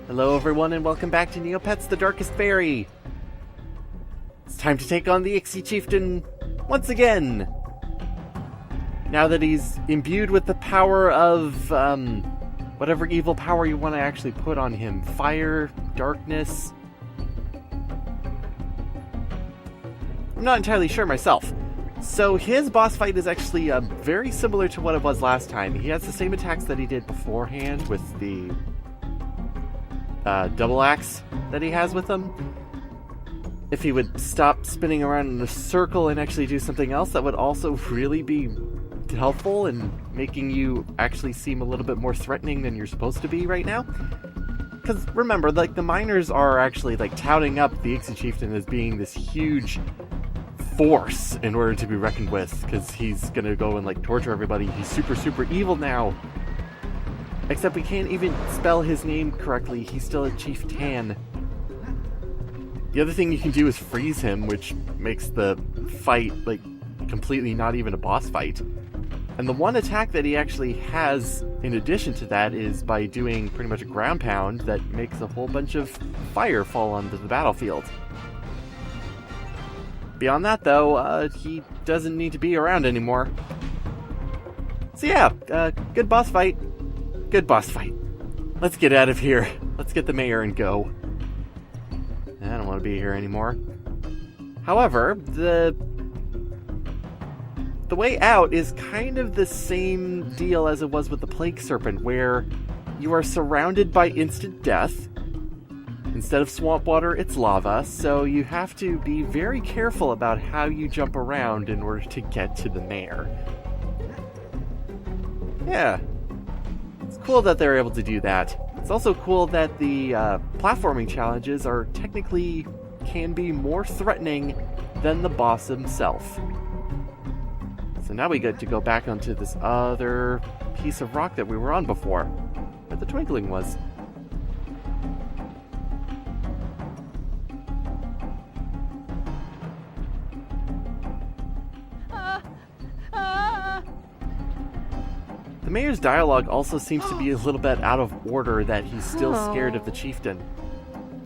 Hello everyone and welcome back to Neopets, the Darkest Faerie! It's time to take on the Ixis chieftain once again! Now that he's imbued with the power of, whatever evil power you want to actually put on him. Fire, darkness... I'm not entirely sure myself. So his boss fight is actually very similar to what it was last time. He has the same attacks that he did beforehand with the double axe that he has with him. If he would stop spinning around in a circle and actually do something else, that would also really be helpful in making you actually seem a little bit more threatening than you're supposed to be right now. Because remember, like, the miners are actually like touting up the Ixis chieftain as being this huge force in order to be reckoned with, because he's gonna go and like torture everybody. He's super evil now. Except we can't even spell his name correctly. He's still a Chief Tan. The other thing you can do is freeze him, which makes the fight like completely not even a boss fight. And the one attack that he actually has in addition to that is by doing pretty much a ground pound that makes a whole bunch of fire fall onto the battlefield. Beyond that, though, he doesn't need to be around anymore. So yeah, good boss fight. Good boss fight. Let's get out of here. Let's get the mayor and go. I don't want to be here anymore. However, the way out is kind of the same deal as it was with the Plague Serpent, where you are surrounded by instant death. Instead of swamp water, it's lava, so you have to be very careful about how you jump around in order to get to the mayor. Yeah. It's cool that they're able to do that. It's also cool that the platforming challenges are technically can be more threatening than the boss himself. So now we get to go back onto this other piece of rock that we were on before, where the twinkling was. The mayor's dialogue also seems to be a little bit out of order, that he's still scared of the chieftain.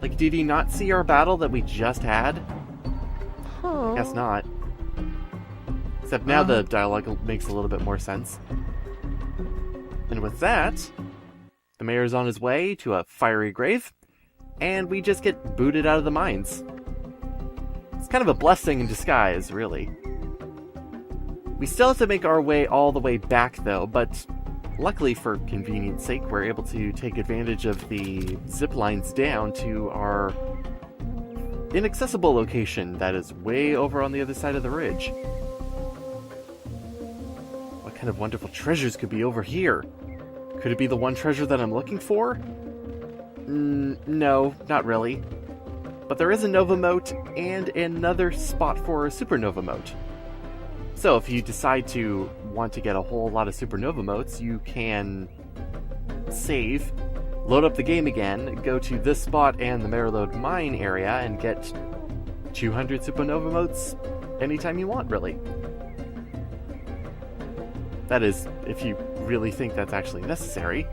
Like, did he not see our battle that we just had? I guess not. Except now the dialogue makes a little bit more sense. And with that, the mayor's on his way to a fiery grave, and we just get booted out of the mines. It's kind of a blessing in disguise, really. We still have to make our way all the way back, though, but luckily for convenience sake, we're able to take advantage of the zip lines down to our inaccessible location that is way over on the other side of the ridge. What kind of wonderful treasures could be over here? Could it be the one treasure that I'm looking for? No, not really. But there is a Nova Mote and another spot for a Supernova Mote. So if you decide to want to get a whole lot of Supernova Motes, you can save, load up the game again, go to this spot and the Merrilode Mine area and get 200 Supernova Motes anytime you want, really. That is, if you really think that's actually necessary.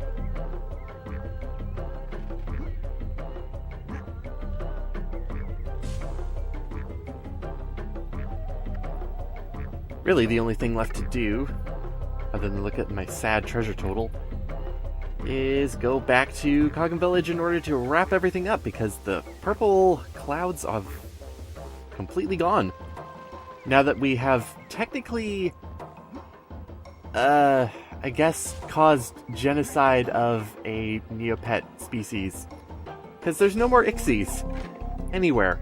Really, the only thing left to do, other than look at my sad treasure total, is go back to Cogham Village in order to wrap everything up, because the purple clouds are completely gone. Now that we have technically, I guess, caused genocide of a Neopet species. Because there's no more Ixis anywhere.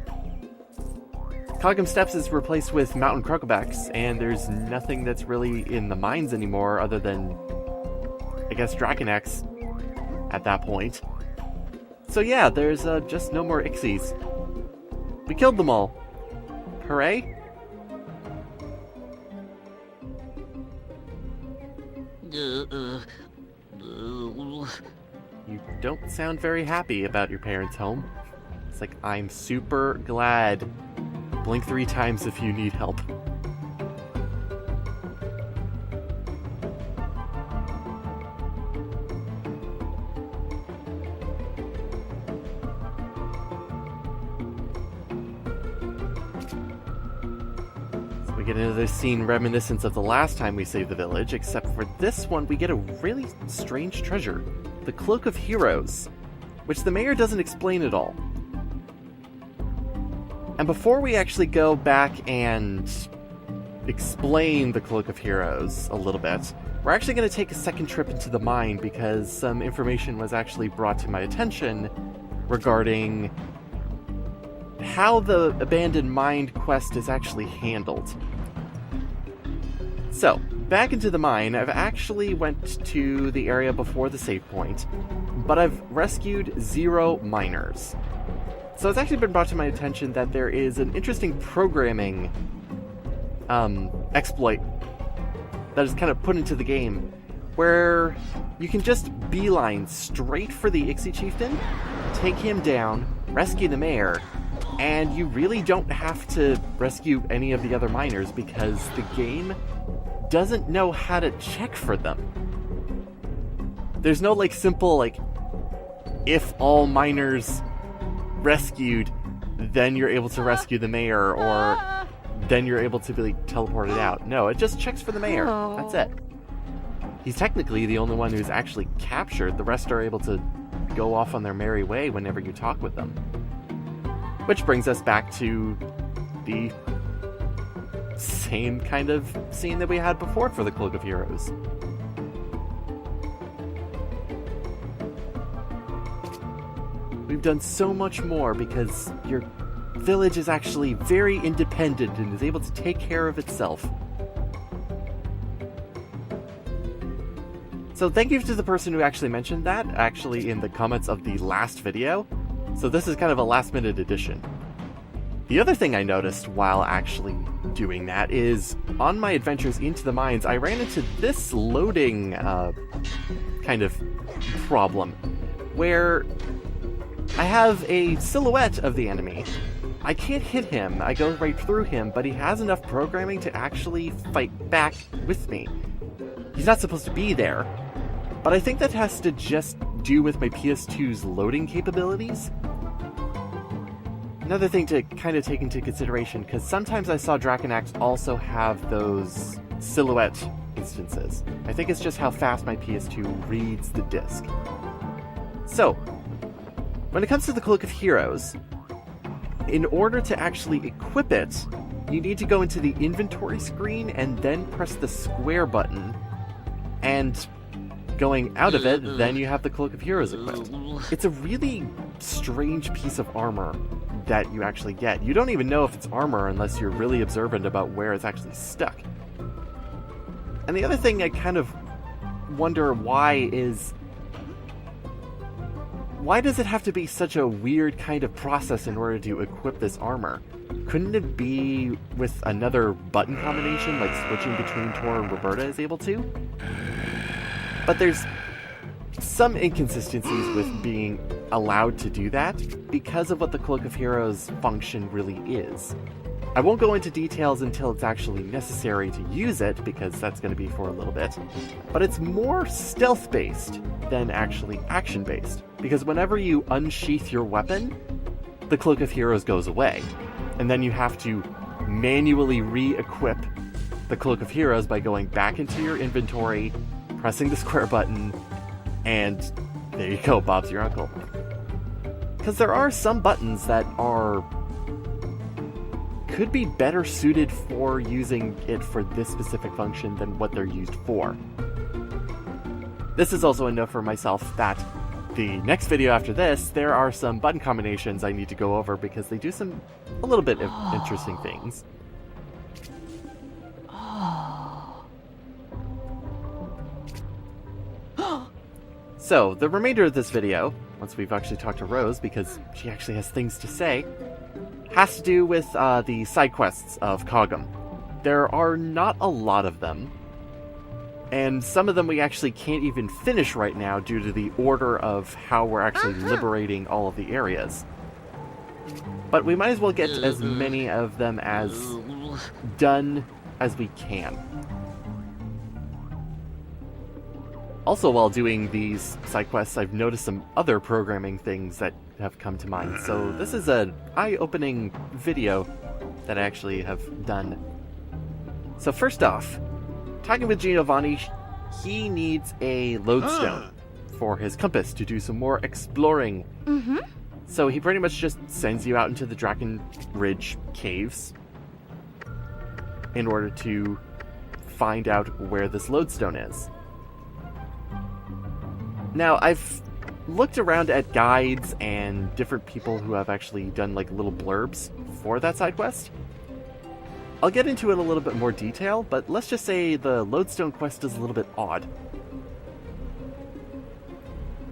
Cogham Steppes is replaced with mountain crocobacks, and there's nothing that's really in the mines anymore other than, I guess, Draconex at that point. So yeah, there's just no more Ixis. We killed them all. Hooray! You don't sound very happy about your parents' home. It's like, I'm super glad. Blink 3 times if you need help. get another scene reminiscent of the last time we saved the village, except for this one we get a really strange treasure. The Cloak of Heroes, which the mayor doesn't explain at all. And before we actually go back and explain the Cloak of Heroes a little bit, we're actually going to take a second trip into the mine because some information was actually brought to my attention regarding how the abandoned mine quest is actually handled. So, back into the mine, I've actually went to the area before the save point, but I've rescued 0 miners. So it's actually been brought to my attention that there is an interesting programming exploit that is kind of put into the game, where you can just beeline straight for the Ixis chieftain, take him down, rescue the mayor, and you really don't have to rescue any of the other miners because the game doesn't know how to check for them. There's no simple if all miners rescued, then you're able to rescue the mayor, or then you're able to be teleported out. No, it just checks for the mayor. That's it. He's technically the only one who's actually captured. The rest are able to go off on their merry way whenever you talk with them. Which brings us back to the same kind of scene that we had before for the Cloak of Heroes. We've done so much more because your village is actually very independent and is able to take care of itself. So thank you to the person who actually mentioned that, actually in the comments of the last video. So this is kind of a last-minute addition. The other thing I noticed while actually doing that is, on my adventures into the mines, I ran into this loading kind of problem, where I have a silhouette of the enemy. I can't hit him, I go right through him, but he has enough programming to actually fight back with me. He's not supposed to be there, but I think that has to just do with my PS2's loading capabilities. Another thing to kind of take into consideration, because sometimes I saw Draconax also have those silhouette instances. I think it's just how fast my PS2 reads the disc. So, when it comes to the Cloak of Heroes, in order to actually equip it, you need to go into the inventory screen and then press the square button, and going out of it, then you have the Cloak of Heroes equipped. It's a really strange piece of armor that you actually get. You don't even know if it's armor unless you're really observant about where it's actually stuck. And the other thing I kind of wonder why is, why does it have to be such a weird kind of process in order to equip this armor? Couldn't it be with another button combination, like switching between Tor and Roberta is able to? But there's some inconsistencies with being allowed to do that because of what the Cloak of Heroes function really is. I won't go into details until it's actually necessary to use it, because that's going to be for a little bit, but it's more stealth-based than actually action-based, because whenever you unsheath your weapon, the Cloak of Heroes goes away, and then you have to manually re-equip the Cloak of Heroes by going back into your inventory, pressing the square button, and there you go, Bob's your uncle. Because there are some buttons that could be better suited for using it for this specific function than what they're used for. This is also a note for myself that the next video after this, there are some button combinations I need to go over because they do a little bit of interesting things. So, the remainder of this video, once we've actually talked to Rose, because she actually has things to say, has to do with the side quests of Cogham. There are not a lot of them, and some of them we actually can't even finish right now due to the order of how we're actually liberating all of the areas. But we might as well get as many of them as done as we can. Also, while doing these side quests, I've noticed some other programming things that have come to mind. So this is an eye-opening video that I actually have done. So first off, talking with Giovanni, he needs a lodestone for his compass to do some more exploring. Mm-hmm. So he pretty much just sends you out into the Draken Ridge caves in order to find out where this lodestone is. Now, I've looked around at guides and different people who have actually done like little blurbs for that side quest. I'll get into it a little bit more detail, but let's just say the lodestone quest is a little bit odd.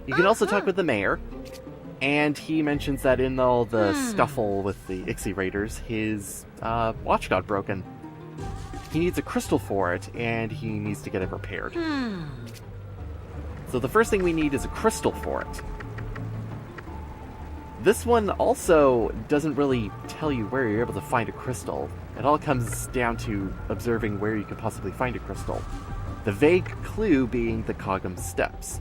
You can also talk with the mayor, and he mentions that in all the scuffle with the Ixis raiders, his watch got broken. He needs a crystal for it, and he needs to get it repaired. So the first thing we need is a crystal for it. This one also doesn't really tell you where you're able to find a crystal. It all comes down to observing where you could possibly find a crystal. The vague clue being the Cogham Steppes.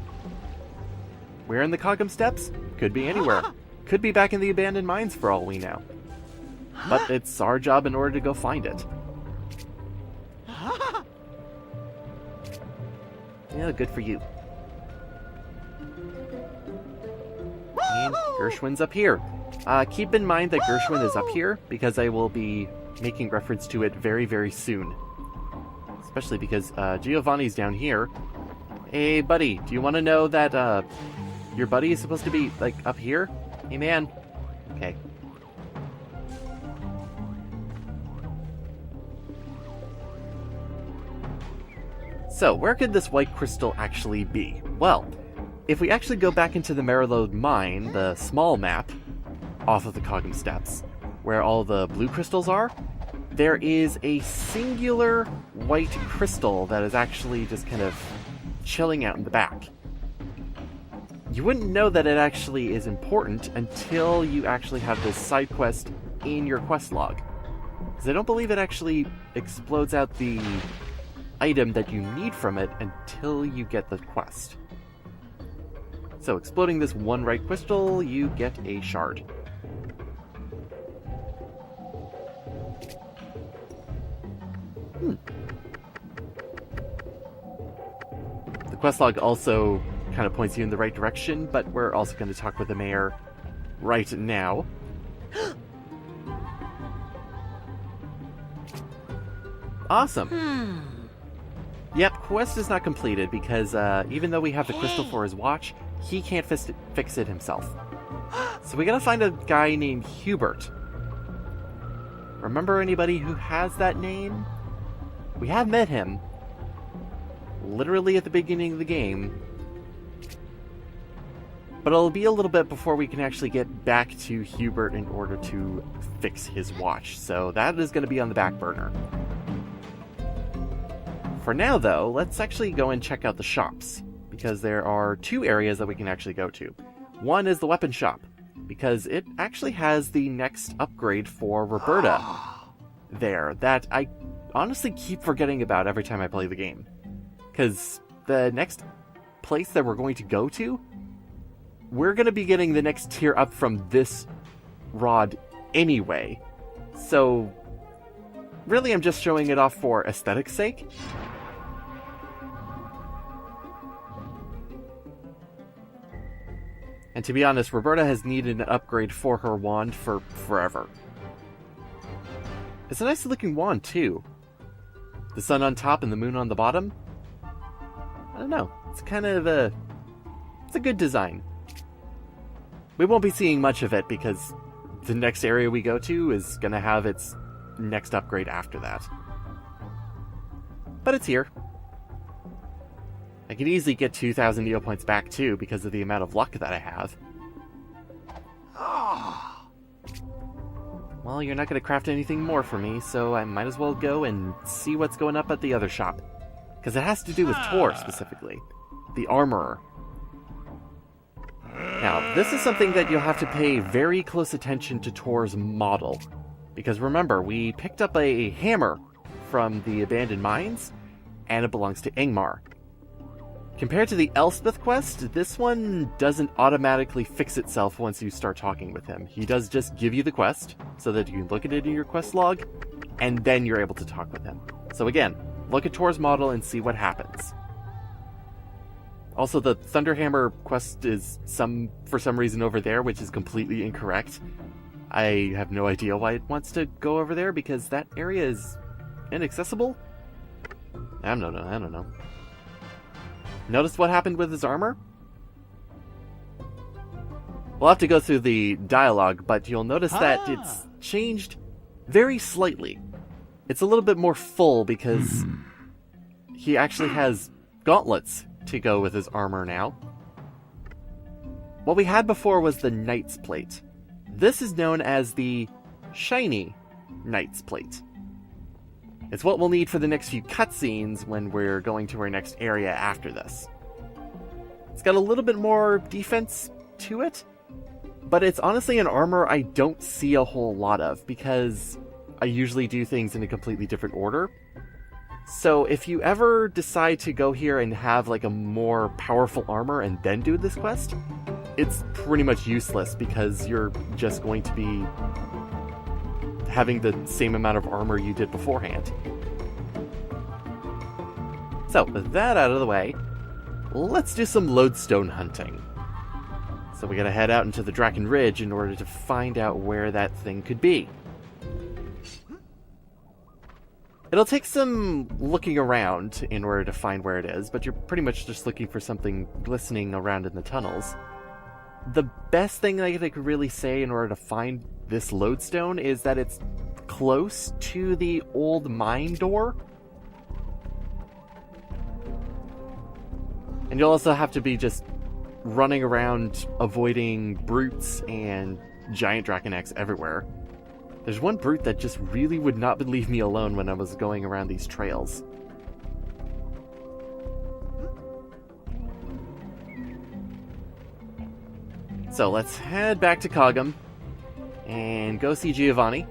Where in the Cogham Steppes? Could be anywhere. Could be back in the abandoned mines for all we know. But it's our job in order to go find it. Yeah, good for you. And Gershwin's up here. Keep in mind that Gershwin is up here because I will be making reference to it very, very soon. Especially because Giovanni's down here. Hey, buddy, do you want to know that your buddy is supposed to be, like, up here? Hey, man. Okay. So, where could this white crystal actually be? Well, if we actually go back into the Marilode mine, the small map, off of the Cogham Steppes, where all the blue crystals are, there is a singular white crystal that is actually just kind of chilling out in the back. You wouldn't know that it actually is important until you actually have this side quest in your quest log. Because I don't believe it actually explodes out the item that you need from it until you get the quest. So, exploding this one right crystal, you get a shard. The quest log also kind of points you in the right direction, but we're also going to talk with the mayor right now. Awesome. Yep, quest is not completed because even though we have the crystal for his watch, he can't fix it himself. So we gotta find a guy named Hubert. Remember anybody who has that name? We have met him. Literally at the beginning of the game. But it'll be a little bit before we can actually get back to Hubert in order to fix his watch. So that is going to be on the back burner. For now, though, let's actually go and check out the shops. Because there are two areas that we can actually go to. One is the weapon shop. Because it actually has the next upgrade for Roberta there. That I honestly keep forgetting about every time I play the game. Because the next place that we're going to go to, we're going to be getting the next tier up from this rod anyway. So, really I'm just showing it off for aesthetic's sake. And to be honest, Roberta has needed an upgrade for her wand for forever. It's a nice looking wand too. The sun on top and the moon on the bottom. I don't know. It's kind of it's a good design. We won't be seeing much of it because the next area we go to is going to have its next upgrade after that. But it's here. I could easily get 2,000 Neopoints back too because of the amount of luck that I have. Well, you're not going to craft anything more for me, so I might as well go and see what's going up at the other shop. Because it has to do with Tor specifically. The Armorer. Now, this is something that you'll have to pay very close attention to Tor's model. Because remember, we picked up a hammer from the abandoned mines, and it belongs to Ingmar. Compared to the Elspeth quest, this one doesn't automatically fix itself once you start talking with him. He does just give you the quest, so that you can look at it in your quest log, and then you're able to talk with him. So again, look at Tor's model and see what happens. Also, the Thunderhammer quest is for some reason over there, which is completely incorrect. I have no idea why it wants to go over there, because that area is inaccessible? I don't know. Notice what happened with his armor? We'll have to go through the dialogue, but you'll notice that it's changed very slightly. It's a little bit more full because he actually has gauntlets to go with his armor now. What we had before was the Knight's Plate. This is known as the Shiny Knight's Plate. It's what we'll need for the next few cutscenes when we're going to our next area after this. It's got a little bit more defense to it, but it's honestly an armor I don't see a whole lot of because I usually do things in a completely different order. So if you ever decide to go here and have like a more powerful armor and then do this quest, it's pretty much useless because you're just going to be having the same amount of armor you did beforehand. So, with that out of the way, let's do some lodestone hunting. So we gotta head out into the Draken Ridge in order to find out where that thing could be. It'll take some looking around in order to find where it is, but you're pretty much just looking for something glistening around in the tunnels. The best thing I could really say in order to find this lodestone is that it's close to the old mine door. And you'll also have to be just running around avoiding brutes and giant Draconechs everywhere. There's one brute that just really would not leave me alone when I was going around these trails. So let's head back to Cogham and go see Giovanni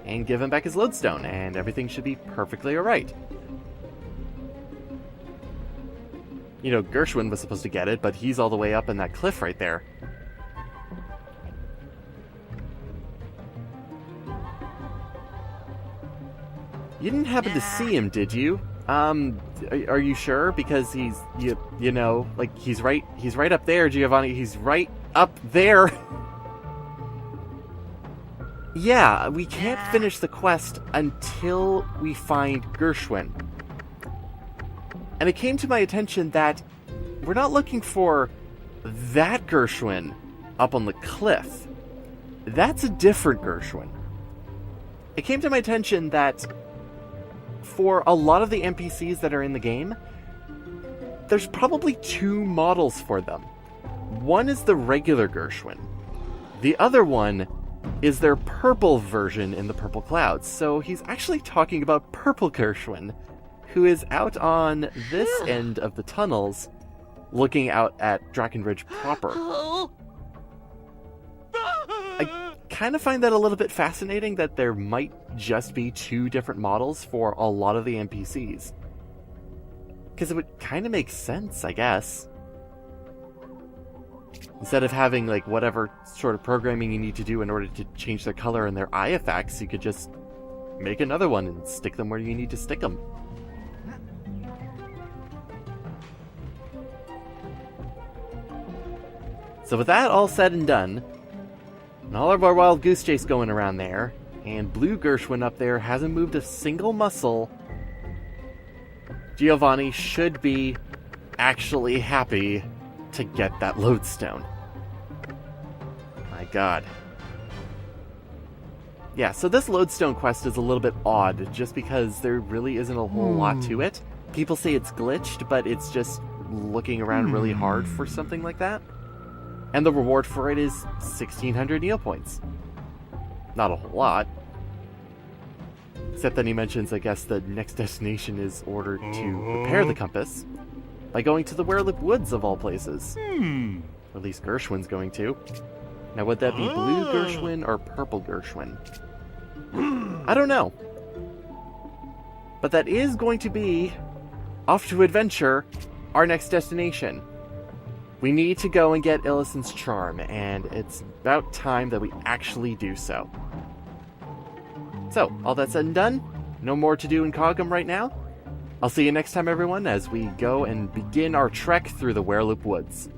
and give him back his lodestone, and everything should be perfectly alright. You know, Gershwin was supposed to get it, but he's all the way up in that cliff right there. You didn't happen to see him, did you? Are you sure? Because he's, you know, like, he's right up there, Giovanni. He's right up there. Yeah, we can't finish the quest until we find Gershwin. And it came to my attention that we're not looking for that Gershwin up on the cliff. That's a different Gershwin. It came to my attention that for a lot of the NPCs that are in the game, there's probably two models for them. One is the regular Gershwin. The other one is their purple version in the Purple Clouds. So he's actually talking about Purple Gershwin, who is out on this end of the tunnels, looking out at Draken Ridge proper. I kind of find that a little bit fascinating that there might just be two different models for a lot of the NPCs. Because it would kind of make sense, I guess. Instead of having, like, whatever sort of programming you need to do in order to change their color and their eye effects, you could just make another one and stick them where you need to stick them. So with that all said and done, and all of our wild goose chase going around there, and Blue Gershwin up there hasn't moved a single muscle, Giovanni should be actually happy to get that lodestone. My god. Yeah, so this lodestone quest is a little bit odd, just because there really isn't a whole lot to it. People say it's glitched, but it's just looking around really hard for something like that. And the reward for it is 1,600 Neopoints. Not a whole lot. Except that he mentions, I guess, the next destination is ordered to repair the compass by going to the Werelip Woods, of all places. Or at least Gershwin's going to. Now, would that be Blue Gershwin or Purple Gershwin? I don't know. But that is going to be, off to adventure, our next destination. We need to go and get Illisen's charm, and it's about time that we actually do so. So, all that said and done, no more to do in Cogham right now. I'll see you next time, everyone, as we go and begin our trek through the Wereloop Woods.